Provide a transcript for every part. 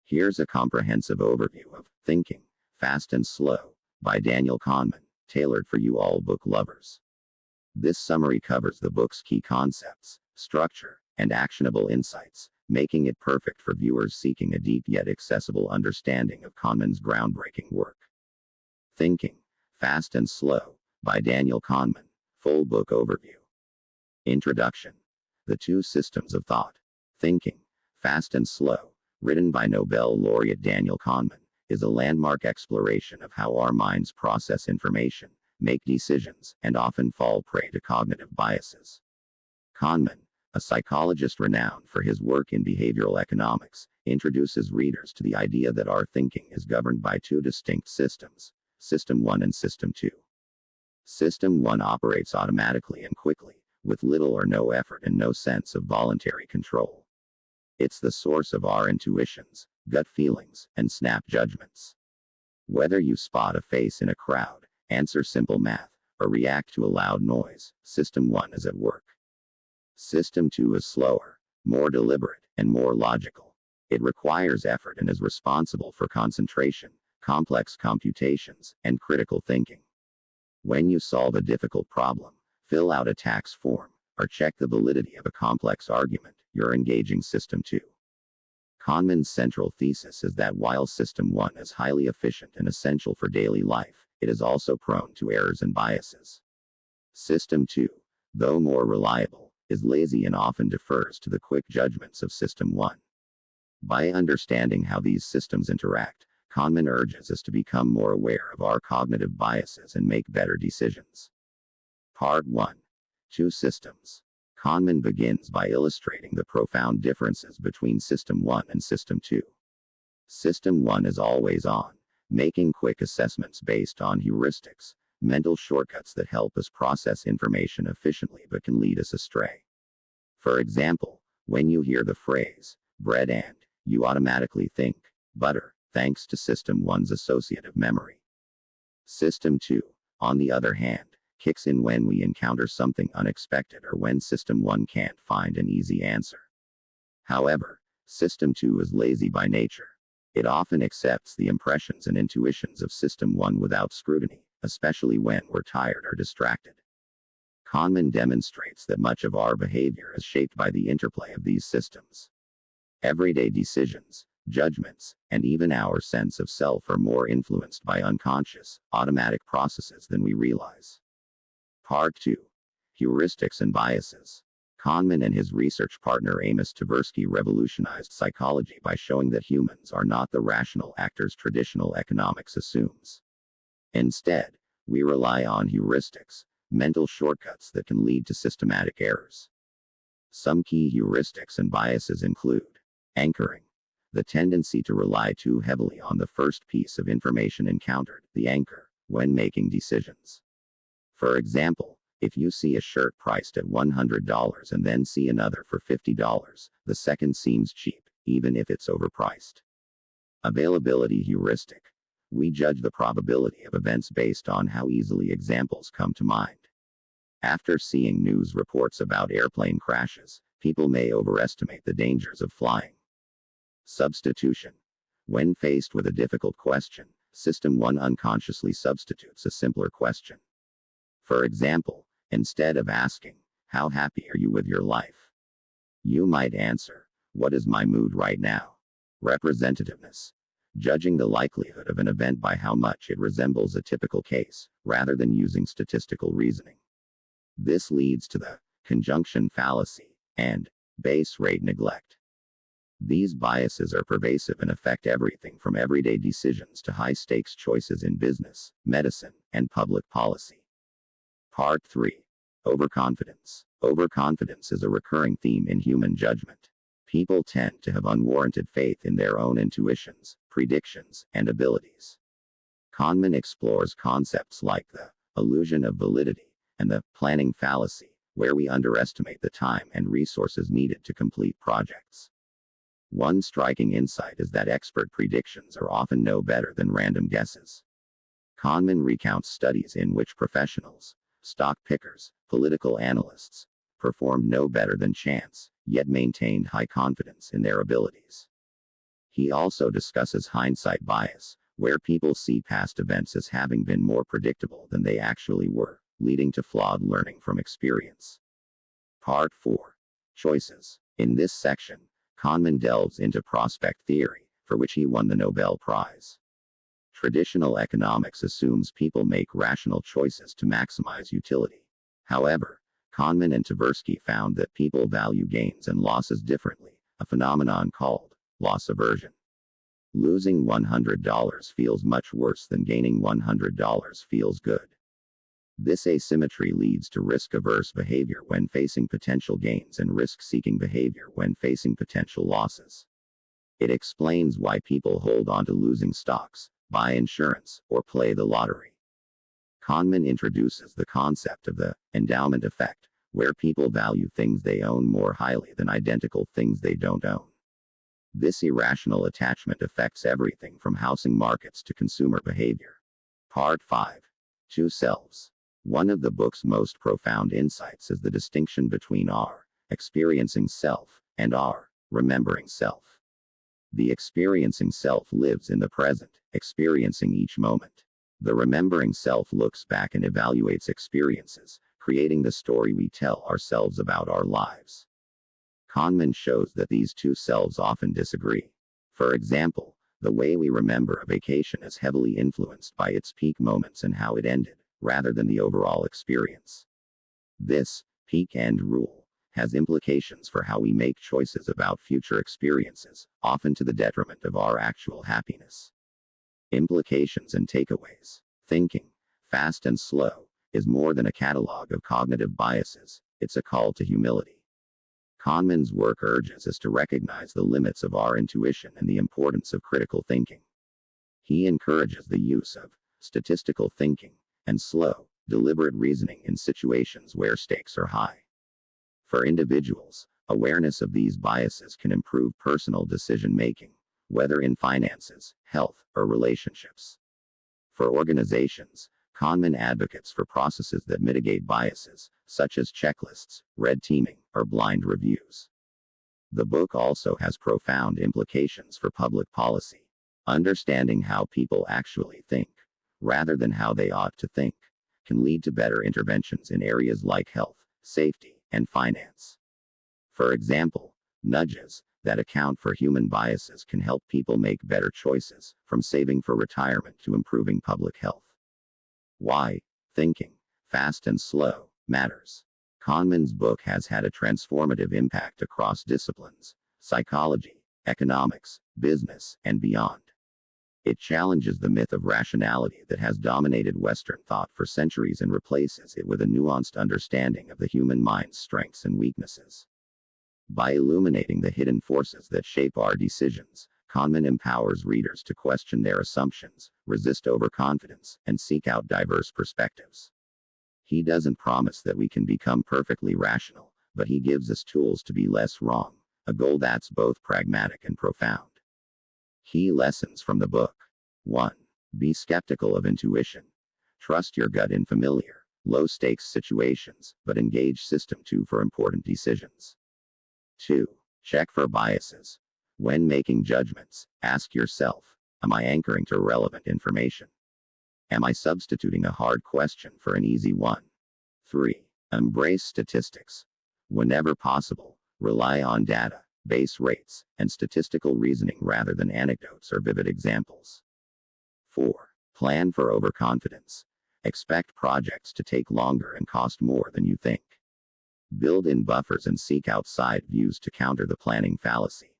Here's a comprehensive overview of Thinking, Fast and Slow by Daniel Kahneman, tailored for you all book lovers. This summary covers the book's key concepts, structure, and actionable insights, making it perfect for viewers seeking a deep yet accessible understanding of Kahneman's groundbreaking work. Thinking, Fast and Slow by Daniel Kahneman, full book overview. Introduction. The Two Systems of Thought. Thinking, Fast and Slow, written by Nobel laureate Daniel Kahneman, is a landmark exploration of how our minds process information, make decisions, and often fall prey to cognitive biases. Kahneman, a psychologist renowned for his work in behavioral economics, introduces readers to the idea that our thinking is governed by two distinct systems, System 1 and System 2. System 1 operates automatically and quickly, with little or no effort and no sense of voluntary control. It's the source of our intuitions, gut feelings, and snap judgments. Whether you spot a face in a crowd, answer simple math, or react to a loud noise, System 1 is at work. System 2 is slower, more deliberate, and more logical. It requires effort and is responsible for concentration, complex computations, and critical thinking. When you solve a difficult problem, fill out a tax form, or check the validity of a complex argument, you're engaging System 2. Kahneman's central thesis is that while System 1 is highly efficient and essential for daily life, it is also prone to errors and biases. System 2, though more reliable, is lazy and often defers to the quick judgments of System 1. By understanding how these systems interact, Kahneman urges us to become more aware of our cognitive biases and make better decisions. Part 1. Two Systems. Kahneman begins by illustrating the profound differences between System 1 and System 2. System 1 is always on, making quick assessments based on heuristics, mental shortcuts that help us process information efficiently but can lead us astray. For example, when you hear the phrase, bread and, you automatically think, butter, thanks to System 1's associative memory. System 2, on the other hand, kicks in when we encounter something unexpected or when System 1 can't find an easy answer. However, System 2 is lazy by nature. It often accepts the impressions and intuitions of System 1 without scrutiny, especially when we're tired or distracted. Kahneman demonstrates that much of our behavior is shaped by the interplay of these systems. Everyday decisions, judgments, and even our sense of self are more influenced by unconscious, automatic processes than we realize. Part 2. Heuristics and Biases. Kahneman and his research partner Amos Tversky revolutionized psychology by showing that humans are not the rational actors traditional economics assumes. Instead, we rely on heuristics, mental shortcuts that can lead to systematic errors. Some key heuristics and biases include anchoring, the tendency to rely too heavily on the first piece of information encountered, the anchor, when making decisions. For example, if you see a shirt priced at $100 and then see another for $50, the second seems cheap, even if it's overpriced. Availability heuristic. We judge the probability of events based on how easily examples come to mind. After seeing news reports about airplane crashes, people may overestimate the dangers of flying. Substitution. When faced with a difficult question, System 1 unconsciously substitutes a simpler question. For example, instead of asking, how happy are you with your life? You might answer, what is my mood right now? Representativeness. Judging the likelihood of an event by how much it resembles a typical case, rather than using statistical reasoning. This leads to the conjunction fallacy and base rate neglect. These biases are pervasive and affect everything from everyday decisions to high-stakes choices in business, medicine, and public policy. Part 3. Overconfidence. Overconfidence is a recurring theme in human judgment. People tend to have unwarranted faith in their own intuitions, predictions, and abilities. Kahneman explores concepts like the illusion of validity and the planning fallacy, where we underestimate the time and resources needed to complete projects. One striking insight is that expert predictions are often no better than random guesses. Kahneman recounts studies in which professionals, stock pickers, political analysts, performed no better than chance, yet maintained high confidence in their abilities. He also discusses hindsight bias, where people see past events as having been more predictable than they actually were, leading to flawed learning from experience. Part 4. Choices. In this section, Kahneman delves into prospect theory, for which he won the Nobel Prize. Traditional economics assumes people make rational choices to maximize utility. However, Kahneman and Tversky found that people value gains and losses differently, a phenomenon called loss aversion. Losing $100 feels much worse than gaining $100 feels good. This asymmetry leads to risk-averse behavior when facing potential gains and risk-seeking behavior when facing potential losses. It explains why people hold on to losing stocks, buy insurance, or play the lottery. Kahneman introduces the concept of the endowment effect, where people value things they own more highly than identical things they don't own. This irrational attachment affects everything from housing markets to consumer behavior. Part 5. Two selves. One of the book's most profound insights is the distinction between our experiencing self and our remembering self. The experiencing self lives in the present, experiencing each moment. The remembering self looks back and evaluates experiences, creating the story we tell ourselves about our lives. Kahneman shows that these two selves often disagree. For example, the way we remember a vacation is heavily influenced by its peak moments and how it ended, rather than the overall experience. This peak end rule has implications for how we make choices about future experiences, often to the detriment of our actual happiness. Implications and takeaways. Thinking, fast and slow, is more than a catalog of cognitive biases, it's a call to humility. Kahneman's work urges us to recognize the limits of our intuition and the importance of critical thinking. He encourages the use of statistical thinking and slow, deliberate reasoning in situations where stakes are high. For individuals, awareness of these biases can improve personal decision making, whether in finances, health, or relationships. For organizations, Kahneman advocates for processes that mitigate biases, such as checklists, red teaming, or blind reviews. The book also has profound implications for public policy. Understanding how people actually think, rather than how they ought to think, can lead to better interventions in areas like health, safety, and finance. For example, nudges that account for human biases can help people make better choices, from saving for retirement to improving public health. Why thinking, fast and slow, matters. Kahneman's book has had a transformative impact across disciplines: psychology, economics, business, and beyond. It challenges the myth of rationality that has dominated Western thought for centuries and replaces it with a nuanced understanding of the human mind's strengths and weaknesses. By illuminating the hidden forces that shape our decisions, Kahneman empowers readers to question their assumptions, resist overconfidence, and seek out diverse perspectives. He doesn't promise that we can become perfectly rational, but he gives us tools to be less wrong, a goal that's both pragmatic and profound. Key lessons from the book. 1. Be skeptical of intuition. Trust your gut in familiar, low-stakes situations, but engage System 2 for important decisions. 2. Check for biases. When making judgments, ask yourself, am I anchoring to relevant information? Am I substituting a hard question for an easy one? 3. Embrace statistics. Whenever possible, rely on data, base rates, and statistical reasoning rather than anecdotes or vivid examples. 4. Plan for overconfidence. Expect projects to take longer and cost more than you think. Build in buffers and seek outside views to counter the planning fallacy.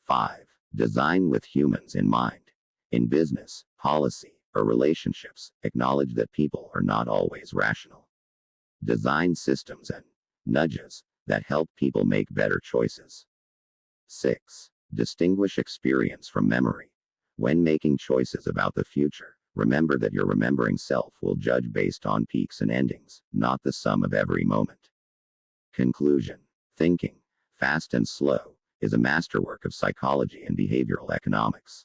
5. Design with humans in mind. In business, policy, or relationships, acknowledge that people are not always rational. Design systems and nudges that help people make better choices. 6. Distinguish experience from memory. When making choices about the future, remember that your remembering self will judge based on peaks and endings, not the sum of every moment. Conclusion. Thinking, fast and slow, is a masterwork of psychology and behavioral economics.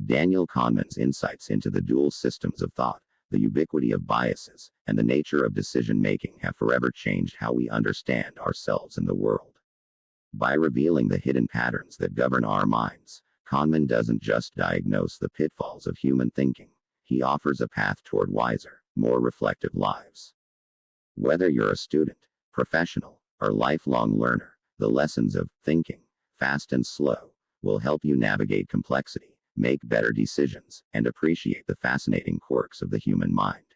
Daniel Kahneman's insights into the dual systems of thought, the ubiquity of biases, and the nature of decision-making have forever changed how we understand ourselves and the world. By revealing the hidden patterns that govern our minds, Kahneman doesn't just diagnose the pitfalls of human thinking, he offers a path toward wiser, more reflective lives. Whether you're a student, professional, or lifelong learner, the lessons of thinking, fast and slow, will help you navigate complexity, make better decisions, and appreciate the fascinating quirks of the human mind.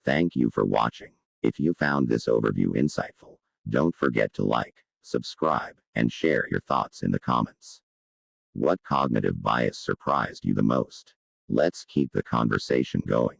Thank you for watching. If you found this overview insightful, don't forget to like, subscribe, and share your thoughts in the comments. What cognitive bias surprised you the most? Let's keep the conversation going.